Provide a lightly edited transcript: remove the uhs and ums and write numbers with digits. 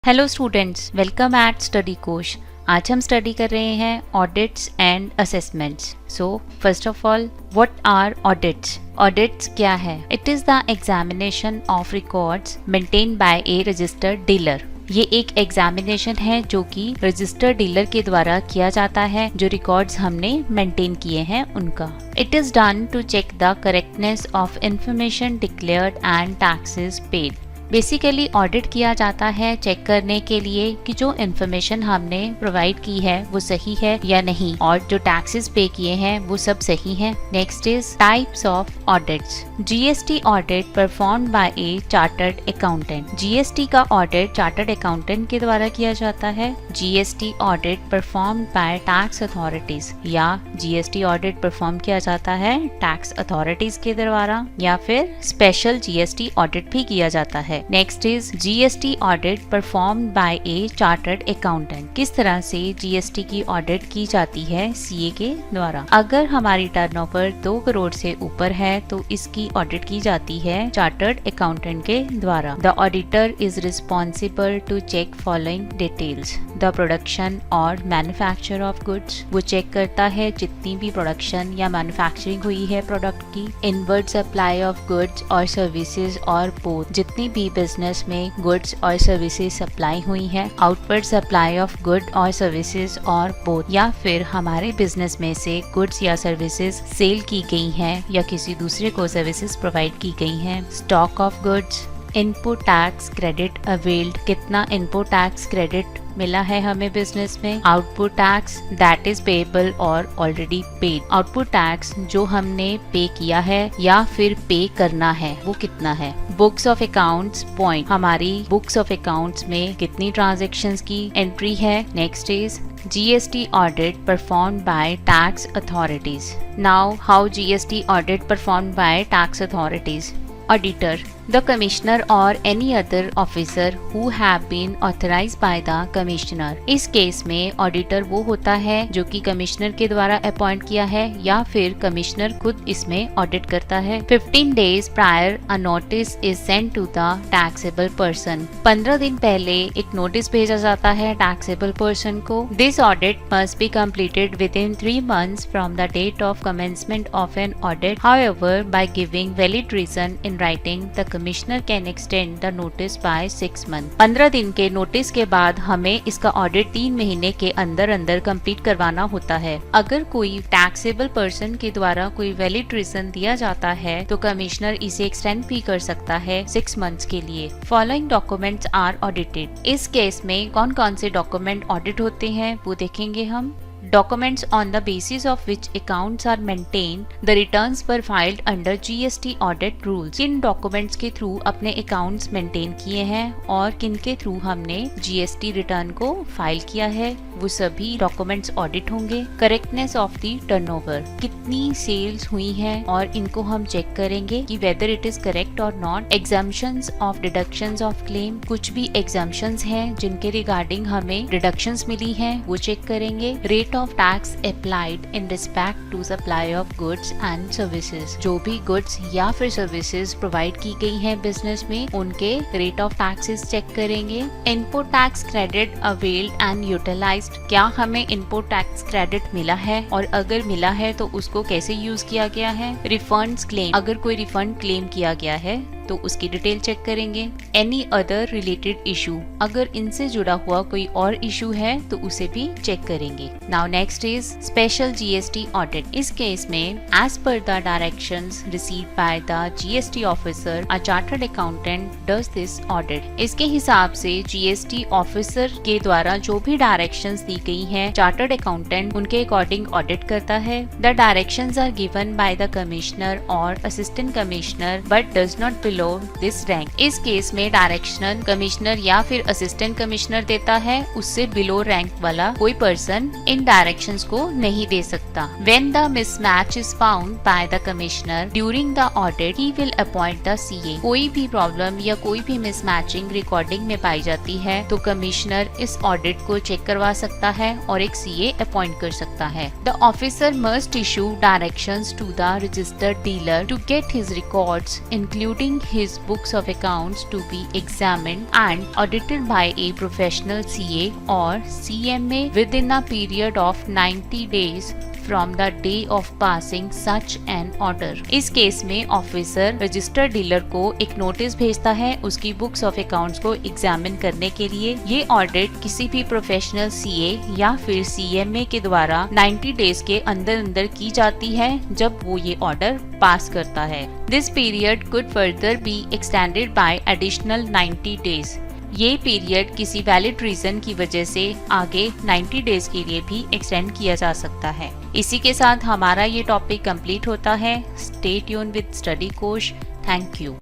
Hello students, welcome at study कोश। आज हम स्टडी कर रहे हैं audits and assessments. So first of all, what are audits? Audits क्या है? It is the examination of records maintain by a registered dealer. ये एक एग्जामिनेशन है जो कि रजिस्टर्ड डीलर के द्वारा किया जाता है, जो रिकॉर्ड्स हमने मेंटेन किए हैं उनका। It is done to check the correctness of information declared and taxes paid. Basically audit किया जाता है चेक करने के लिए कि जो इन्फॉर्मेशन हमने प्रोवाइड की है वो सही है या नहीं, और जो टैक्सेस पे किए हैं वो सब सही हैं। Next is types of audits. GST audit performed by A chartered accountant. GST का ऑडिट चार्टर्ड अकाउंटेंट के द्वारा किया जाता है। GST audit performed by tax authorities, या जीएसटी ऑडिट परफॉर्म किया जाता है टैक्स अथॉरिटीज के द्वारा, या फिर स्पेशल जीएसटी ऑडिट भी किया जाता है। Next is GST audit performed by A chartered accountant. किस तरह से जीएसटी की ऑडिट की जाती है सीए के द्वारा? अगर हमारी टर्नओवर 2 करोड़ से ऊपर है तो इसकी ऑडिट की जाती है चार्टर्ड अकाउंटेंट के द्वारा। The auditor is responsible to check following details. The production और मैन्युफैक्चर ऑफ गुड्स। वो चेक करता है जितनी भी प्रोडक्शन या मैन्युफैक्चरिंग हुई है प्रोडक्ट की। इनवर्ड सप्लाई ऑफ गुड्स और सर्विसेज और बोथ, जितनी भी बिजनेस में गुड्स और सर्विसेज सप्लाई हुई है। आउटवर्ड सप्लाई ऑफ गुड और सर्विसेज और बोथ, या फिर हमारे बिजनेस में से गुड्स या सर्विसेज सेल की गई हैं या किसी दूसरे को सर्विसेज प्रोवाइड की गई हैं। Stock of goods. Input tax credit availed. कितना इनपुट टैक्स क्रेडिट मिला है हमें बिजनेस में। Output tax that is payable और ऑलरेडी पेड। आउटपुट टैक्स जो हमने पे किया है या फिर पे करना है वो कितना है। बुक्स ऑफ अकाउंट्स पॉइंट, हमारी बुक्स ऑफ अकाउंट्स में कितनी ट्रांजेक्शन्स की एंट्री है। Next is GST audit performed by tax authorities. Now, how GST audit performed by tax authorities? Auditor, the commissioner or any other officer who have been authorized by the commissioner. इस case में auditor वो होता है जो कि commissioner के द्वारा appoint किया है या फिर कमिश्नर खुद इसमें ऑडिट करता है। 15 days prior a notice is sent to the taxable person. 15 दिन पहले एक नोटिस भेजा जाता है टैक्सेबल पर्सन को। This audit must be completed within 3 months from the date of commencement of an audit. However, by giving valid reason in writing, the commissioner can extend the notice by 6 months. 15 दिन के notice के बाद हमें इसका audit 3 महीने के अंदर अंदर कंप्लीट करवाना होता है। अगर कोई टैक्सेबल पर्सन के द्वारा कोई वैलिड रीजन दिया जाता है तो कमिश्नर इसे एक्सटेंड भी कर सकता है 6 मंथ्स के लिए। Following documents are audited. इस केस में कौन कौन से डॉक्यूमेंट ऑडिट होते हैं वो देखेंगे हम। Documents on the basis of which accounts are maintained, the returns were filed under GST audit rules. किन डॉक्यूमेंट्स के थ्रू अपने अकाउंट्स मेंटेन किए हैं और किन के थ्रू हमने GST रिटर्न को फाइल किया है, वो सभी डॉक्यूमेंट्स ऑडिट होंगे। करेक्टनेस ऑफ दी टर्नओवर, कितनी सेल्स हुई हैं और इनको हम चेक करेंगे कि वेदर इट इज करेक्ट और not. Exemptions of deductions of claim, कुछ भी एग्जाम्पशंस हैं जिनके रिगार्डिंग हमें डिडक्शंस मिली हैं वो चेक करेंगे। Rate of tax applied in respect to supply of goods and services, जो भी गुड्स या फिर सर्विसेज प्रोवाइड की गई हैं बिजनेस में उनके रेट ऑफ टैक्सेस चेक करेंगे। Input tax credit availed and utilised, क्या हमें इनपुट टैक्स क्रेडिट मिला है और अगर मिला है तो उसको कैसे यूज किया गया है। रिफंड्स क्लेम, अगर कोई रिफंड क्लेम किया गया है तो उसकी डिटेल चेक करेंगे। एनी अदर रिलेटेड इशू, अगर इनसे जुड़ा हुआ कोई और इशू है तो उसे भी चेक करेंगे। Now next is special GST audit. इस केस में as per the directions received by the GST officer a chartered accountant does this audit. इसके हिसाब से जीएसटी ऑफिसर के द्वारा जो भी डायरेक्शंस दी गई हैं चार्टर्ड अकाउंटेंट उनके अकॉर्डिंग ऑडिट करता है। The directions are given by the commissioner और assistant commissioner but does not belong this rank. इस केस में डायरेक्शनल कमिश्नर या फिर असिस्टेंट कमिश्नर देता है, उससे बिलो रैंक वाला कोई पर्सन इन डायरेक्शंस को नहीं दे सकता। When the mismatch is found by the commissioner during the audit, he will appoint the CA. कोई भी प्रॉब्लम या कोई भी मिसमैचिंग रिकॉर्डिंग में पाई जाती है तो कमिश्नर इस ऑडिट को चेक करवा सकता है और एक CA अपॉइंट कर सकता है। The officer must issue directions to the registered dealer to get his records including his books of accounts to be examined and audited by a professional CA or CMA within a period of 90 days from the day of passing such an order. इस case में officer registered dealer को एक notice भेजता है उसकी books of accounts को examine करने के लिए। ये ऑडिट किसी भी प्रोफेशनल सीए या फिर सीएमए के द्वारा 90 डेज के अंदर अंदर की जाती है जब वो ये ऑर्डर पास करता है। This period could further be extended by additional 90 days. ये पीरियड किसी वैलिड रीजन की वजह से आगे 90 डेज के लिए भी एक्सटेंड किया जा सकता है। इसी के साथ हमारा ये टॉपिक कंप्लीट होता है। स्टे ट्यून विद स्टडी कोश। Thank you.